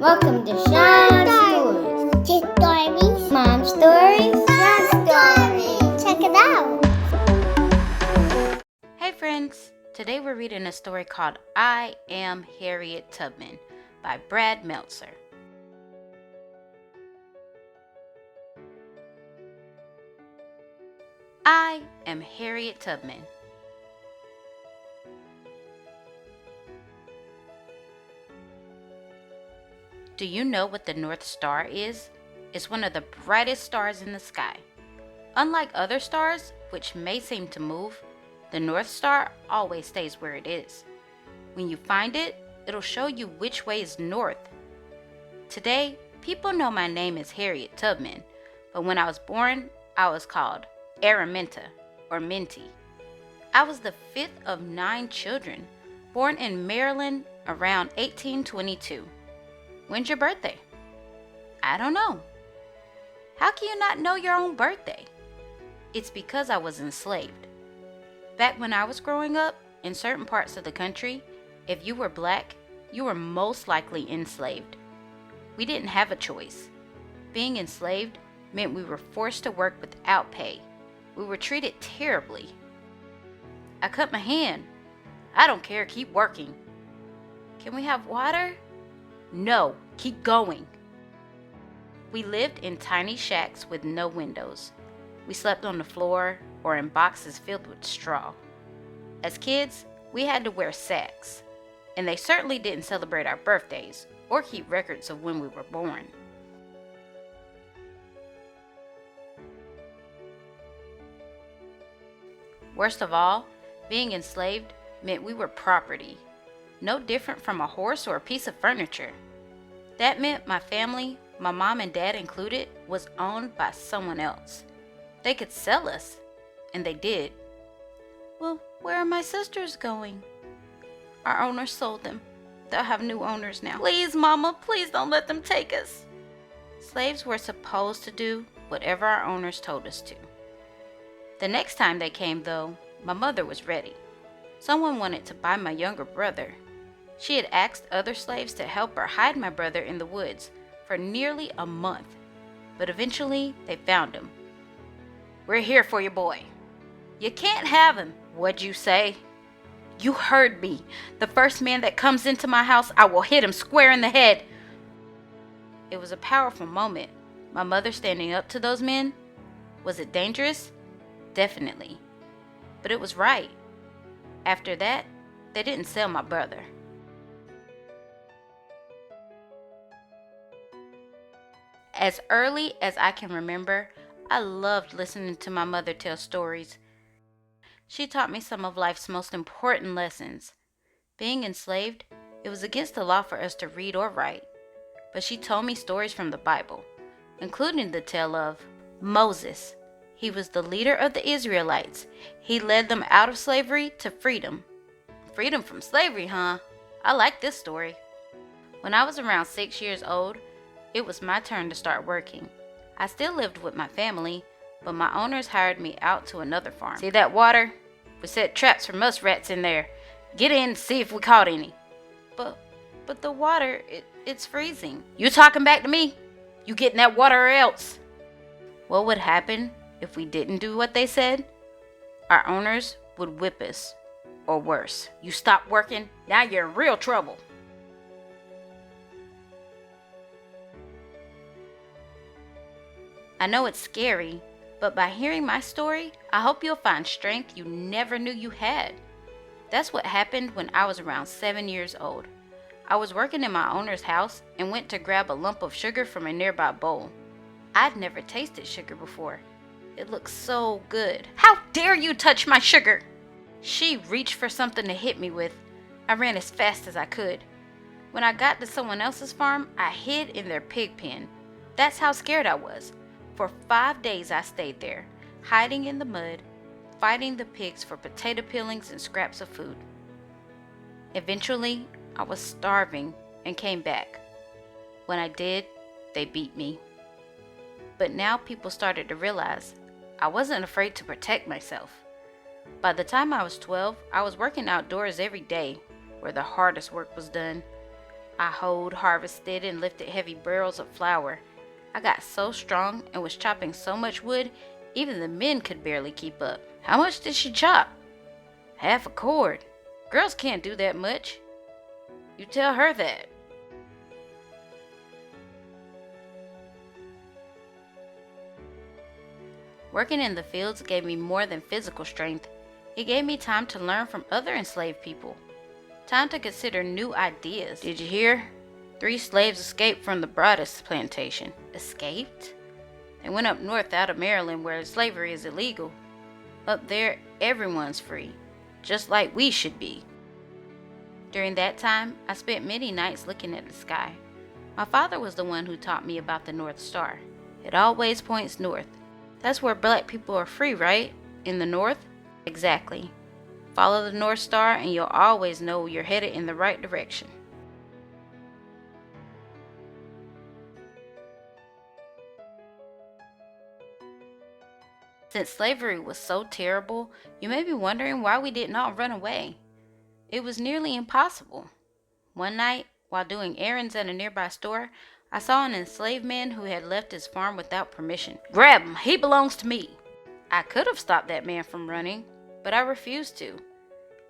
Welcome to Shon Stories. Stories. Mom Stories. Shon Stories. Check it out. Hey friends, today we're reading a story called I Am Harriet Tubman by Brad Meltzer. I am Harriet Tubman. Do you know what the North Star is? It's one of the brightest stars in the sky. Unlike other stars, which may seem to move, the North Star always stays where it is. When you find it, it'll show you which way is north. Today, people know my name is Harriet Tubman, but when I was born, I was called Araminta or Minty. I was the fifth of 9 children, born in Maryland around 1822. When's your birthday? I don't know. How can you not know your own birthday? It's because I was enslaved. Back when I was growing up, in certain parts of the country, if you were black, you were most likely enslaved. We didn't have a choice. Being enslaved meant we were forced to work without pay. We were treated terribly. I cut my hand. I don't care, keep working. Can we have water? No, keep going. We lived in tiny shacks with no windows. We slept on the floor or in boxes filled with straw. As kids, we had to wear sacks, and they certainly didn't celebrate our birthdays or keep records of when we were born. Worst of all, being enslaved meant we were property, no different from a horse or a piece of furniture. That meant my family, my mom and dad included, was owned by someone else. They could sell us, and they did. Well, where are my sisters going? Our owners sold them. They'll have new owners now. Please, Mama, please don't let them take us. Slaves were supposed to do whatever our owners told us to. The next time they came, though, my mother was ready. Someone wanted to buy my younger brother. She had asked other slaves to help her hide my brother in the woods for nearly a month, but eventually they found him. We're here for your boy. You can't have him. What'd you say? You heard me. The first man that comes into my house, I will hit him square in the head. It was a powerful moment. My mother standing up to those men. Was it dangerous? Definitely. But it was right. After that, they didn't sell my brother. As early as I can remember, I loved listening to my mother tell stories. She taught me some of life's most important lessons. Being enslaved, it was against the law for us to read or write, but she told me stories from the Bible, including the tale of Moses. He was the leader of the Israelites. He led them out of slavery to freedom. Freedom from slavery, huh? I like this story. When I was around 6 years old, it was my turn to start working. I still lived with my family, but my owners hired me out to another farm. See that water? We set traps for muskrats in there. Get in and see if we caught any. But the water, it's freezing. You talking back to me? You get in that water or else. What would happen if we didn't do what they said? Our owners would whip us, or worse. You stop working, now you're in real trouble. I know it's scary, but by hearing my story, I hope you'll find strength you never knew you had. That's what happened when I was around 7 years old. I was working in my owner's house and went to grab a lump of sugar from a nearby bowl. I'd never tasted sugar before. It looked so good. How dare you touch my sugar? She reached for something to hit me with. I ran as fast as I could. When I got to someone else's farm, I hid in their pig pen. That's how scared I was. For 5 days I stayed there, hiding in the mud, fighting the pigs for potato peelings and scraps of food. Eventually, I was starving and came back. When I did, they beat me. But now people started to realize I wasn't afraid to protect myself. By the time I was 12, I was working outdoors every day, where the hardest work was done. I hoed, harvested, and lifted heavy barrels of flour. I got so strong and was chopping so much wood, even the men could barely keep up. How much did she chop? Half a cord. Girls can't do that much. You tell her that. Working in the fields gave me more than physical strength. It gave me time to learn from other enslaved people. Time to consider new ideas. Did you hear? 3 slaves escaped from the Broadus plantation. Escaped? They went up north out of Maryland where slavery is illegal. Up there, everyone's free, just like we should be. During that time, I spent many nights looking at the sky. My father was the one who taught me about the North Star. It always points north. That's where black people are free, right? In the north? Exactly. Follow the North Star and you'll always know you're headed in the right direction. Since slavery was so terrible, you may be wondering why we didn't all run away. It was nearly impossible. One night, while doing errands at a nearby store, I saw an enslaved man who had left his farm without permission. Grab him! He belongs to me! I could have stopped that man from running, but I refused to.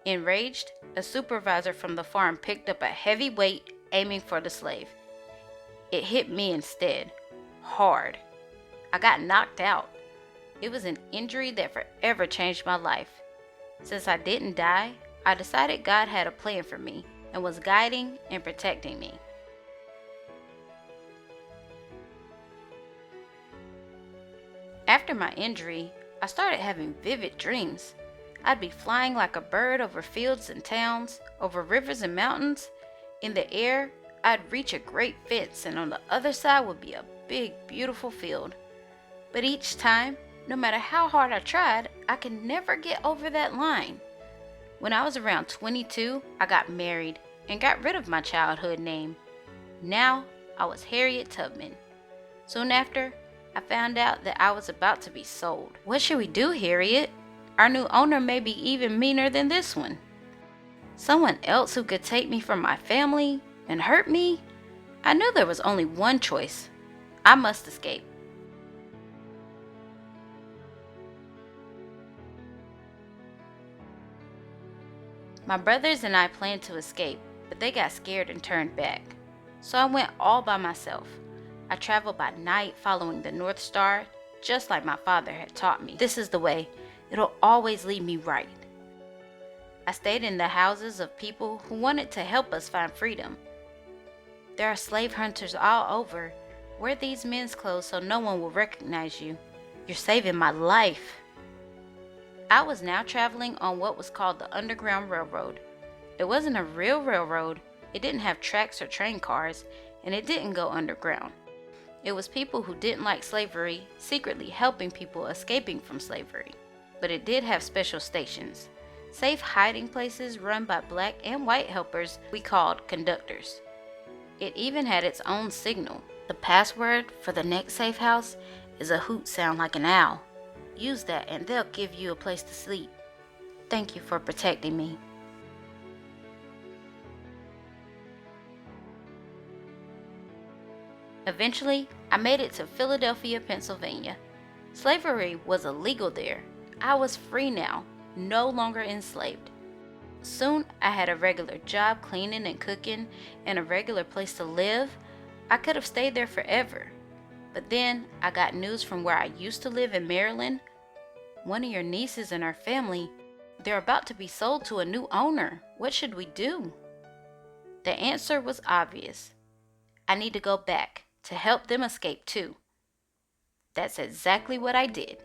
Enraged, a supervisor from the farm picked up a heavy weight, aiming for the slave. It hit me instead. Hard. I got knocked out. It was an injury that forever changed my life. Since I didn't die, I decided God had a plan for me and was guiding and protecting me. After my injury, I started having vivid dreams. I'd be flying like a bird over fields and towns, over rivers and mountains. In the air, I'd reach a great fence, and on the other side would be a big, beautiful field. But each time, no matter how hard I tried, I could never get over that line. When I was around 22, I got married and got rid of my childhood name. Now, I was Harriet Tubman. Soon after, I found out that I was about to be sold. What should we do, Harriet? Our new owner may be even meaner than this one. Someone else who could take me from my family and hurt me? I knew there was only one choice. I must escape. My brothers and I planned to escape, but they got scared and turned back. So I went all by myself. I traveled by night following the North Star, just like my father had taught me. This is the way. It'll always lead me right. I stayed in the houses of people who wanted to help us find freedom. There are slave hunters all over. Wear these men's clothes so no one will recognize you. You're saving my life. I was now traveling on what was called the Underground Railroad. It wasn't a real railroad. It didn't have tracks or train cars, and it didn't go underground. It was people who didn't like slavery secretly helping people escaping from slavery. But it did have special stations, safe hiding places run by black and white helpers we called conductors. It even had its own signal. The password for the next safe house is a hoot sound like an owl. Use that and they'll give you a place to sleep. Thank you for protecting me. Eventually, I made it to Philadelphia, Pennsylvania. Slavery was illegal there. I was free now, no longer enslaved. Soon, I had a regular job cleaning and cooking and a regular place to live. I could have stayed there forever. But then, I got news from where I used to live in Maryland. One of your nieces and her family, they're about to be sold to a new owner. What should we do? The answer was obvious. I need to go back to help them escape too. That's exactly what I did.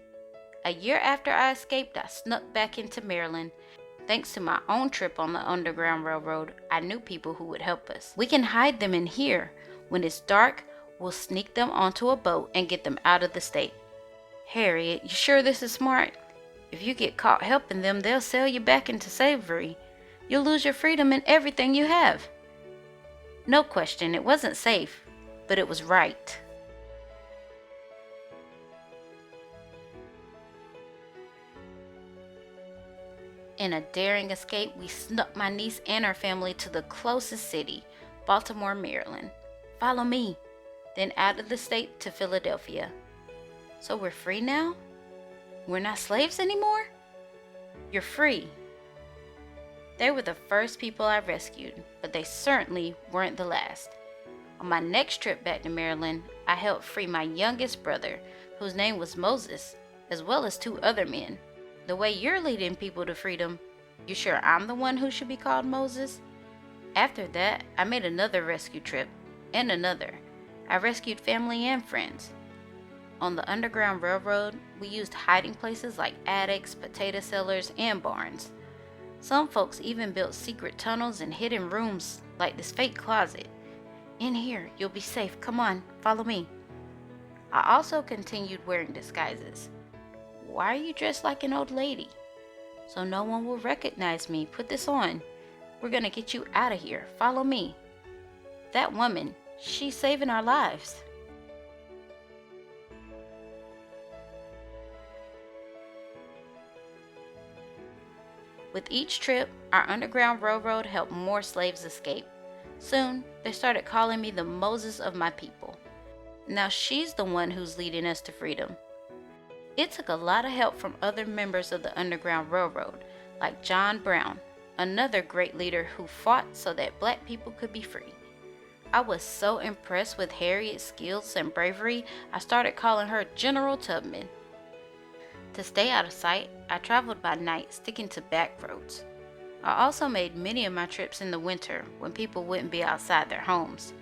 A year after I escaped, I snuck back into Maryland. Thanks to my own trip on the Underground Railroad, I knew people who would help us. We can hide them in here. When it's dark, we'll sneak them onto a boat and get them out of the state. Harriet, you sure this is smart? If you get caught helping them, they'll sell you back into slavery. You'll lose your freedom and everything you have. No question, it wasn't safe, but it was right. In a daring escape, we snuck my niece and her family to the closest city, Baltimore, Maryland. Follow me. Then out of the state to Philadelphia. So we're free now? We're not slaves anymore? You're free. They were the first people I rescued, but they certainly weren't the last. On my next trip back to Maryland, I helped free my youngest brother, whose name was Moses, as well as 2 other men. The way you're leading people to freedom, you sure I'm the one who should be called Moses? After that, I made another rescue trip, and another. I rescued family and friends. On the Underground Railroad, we used hiding places like attics, potato cellars, and barns. Some folks even built secret tunnels and hidden rooms like this fake closet. In here, you'll be safe. Come on, follow me. I also continued wearing disguises. Why are you dressed like an old lady? So no one will recognize me. Put this on. We're gonna get you out of here. Follow me. That woman, she's saving our lives. With each trip, our Underground Railroad helped more slaves escape. Soon, they started calling me the Moses of my people. Now she's the one who's leading us to freedom. It took a lot of help from other members of the Underground Railroad, like John Brown, another great leader who fought so that black people could be free. I was so impressed with Harriet's skills and bravery, I started calling her General Tubman. To stay out of sight, I traveled by night, sticking to back roads. I also made many of my trips in the winter when people wouldn't be outside their homes.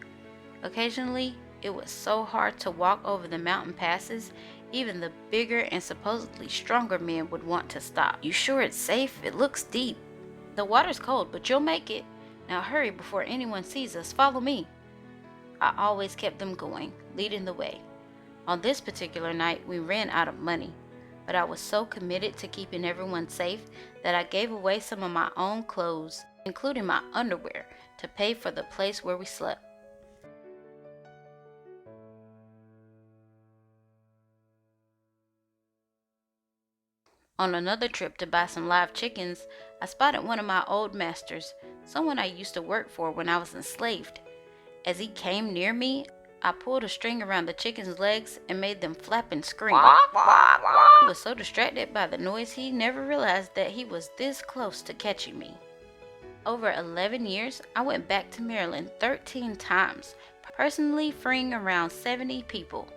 Occasionally, it was so hard to walk over the mountain passes, even the bigger and supposedly stronger men would want to stop. You sure it's safe? It looks deep. The water's cold, but you'll make it. Now hurry before anyone sees us. Follow me. I always kept them going, leading the way. On this particular night, we ran out of money, but I was so committed to keeping everyone safe that I gave away some of my own clothes, including my underwear, to pay for the place where we slept. On another trip to buy some live chickens, I spotted one of my old masters, someone I used to work for when I was enslaved. As he came near me, I pulled a string around the chicken's legs and made them flap and scream. He was so distracted by the noise he never realized that he was this close to catching me. Over 11 years, I went back to Maryland 13 times, personally freeing around 70 people.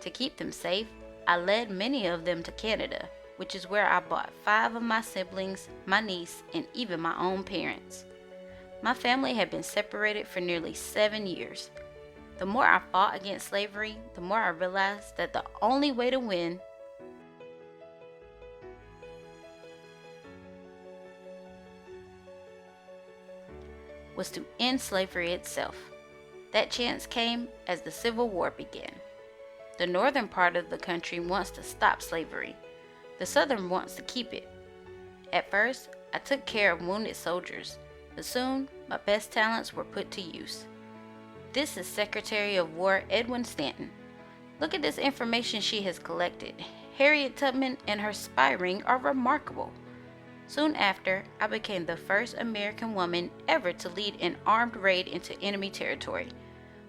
To keep them safe, I led many of them to Canada, which is where I bought 5 of my siblings, my niece, and even my own parents. My family had been separated for nearly 7 years. The more I fought against slavery, the more I realized that the only way to win was to end slavery itself. That chance came as the Civil War began. The northern part of the country wants to stop slavery. The southern wants to keep it. At first, I took care of wounded soldiers, but soon my best talents were put to use. This is Secretary of War Edwin Stanton. Look at this information she has collected. Harriet Tubman and her spy ring are remarkable. Soon after, I became the first American woman ever to lead an armed raid into enemy territory.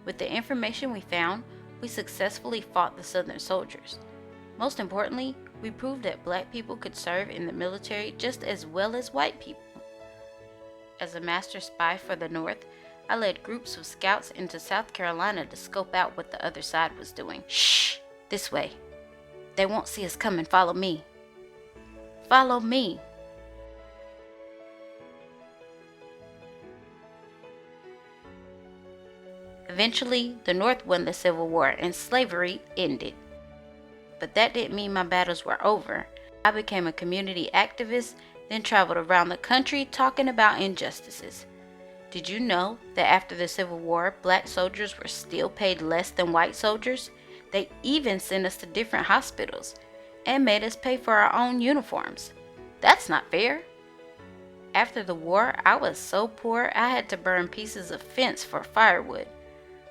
With the information we found, we successfully fought the Southern soldiers. Most importantly, we proved that black people could serve in the military just as well as white people. As a master spy for the North, I led groups of scouts into South Carolina to scope out what the other side was doing. Shh! This way. They won't see us coming. Follow me. Follow me. Eventually, the North won the Civil War and slavery ended. But that didn't mean my battles were over. I became a community activist, then traveled around the country talking about injustices. Did you know that after the Civil War, black soldiers were still paid less than white soldiers? They even sent us to different hospitals and made us pay for our own uniforms. That's not fair. After the war, I was so poor I had to burn pieces of fence for firewood.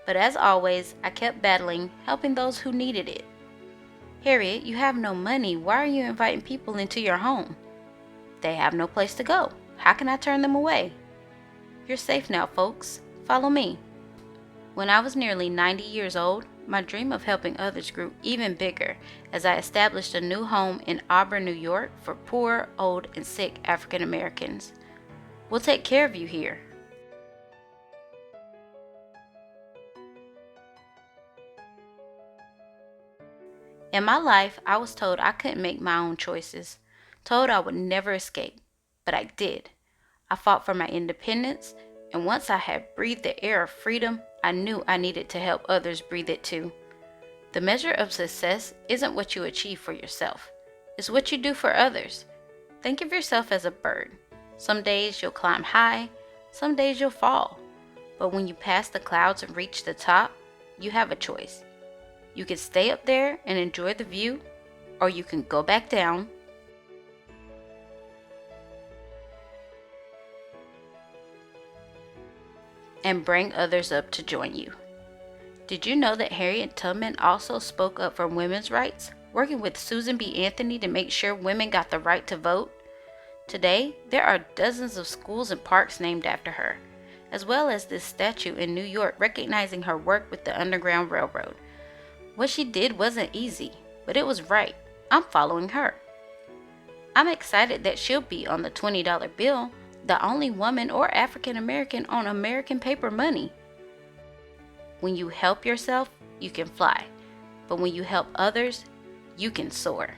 But as always, I kept battling, helping those who needed it. Harriet, you have no money. Why are you inviting people into your home? They have no place to go. How can I turn them away? You're safe now, folks. Follow me. When I was nearly 90 years old, my dream of helping others grew even bigger as I established a new home in Auburn, New York for poor, old, and sick African Americans. We'll take care of you here. In my life, I was told I couldn't make my own choices, told I would never escape, but I did. I fought for my independence, and once I had breathed the air of freedom, I knew I needed to help others breathe it too. The measure of success isn't what you achieve for yourself, it's what you do for others. Think of yourself as a bird. Some days you'll climb high, some days you'll fall. But when you pass the clouds and reach the top, you have a choice. You can stay up there and enjoy the view, or you can go back down and bring others up to join you. Did you know that Harriet Tubman also spoke up for women's rights, working with Susan B. Anthony to make sure women got the right to vote? Today, there are dozens of schools and parks named after her, as well as this statue in New York recognizing her work with the Underground Railroad. What she did wasn't easy, but it was right. I'm following her. I'm excited that she'll be on the $20 bill, the only woman or African American on American paper money. When you help yourself, you can fly. But when you help others, you can soar.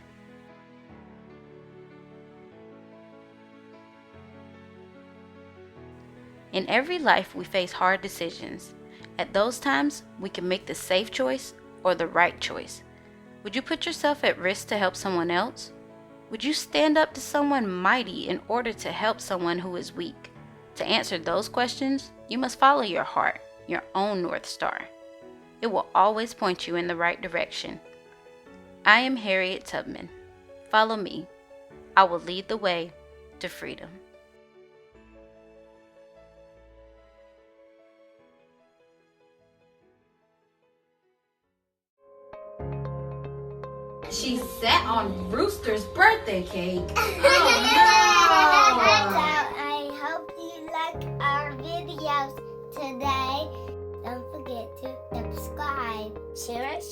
In every life, we face hard decisions. At those times, we can make the safe choice or the right choice. Would you put yourself at risk to help someone else? Would you stand up to someone mighty in order to help someone who is weak? To answer those questions, you must follow your heart, your own North Star. It will always point you in the right direction. I am Harriet Tubman. Follow me. I will lead the way to freedom. She sat on Rooster's birthday cake. I hope you like our videos today. Don't forget to subscribe, share it,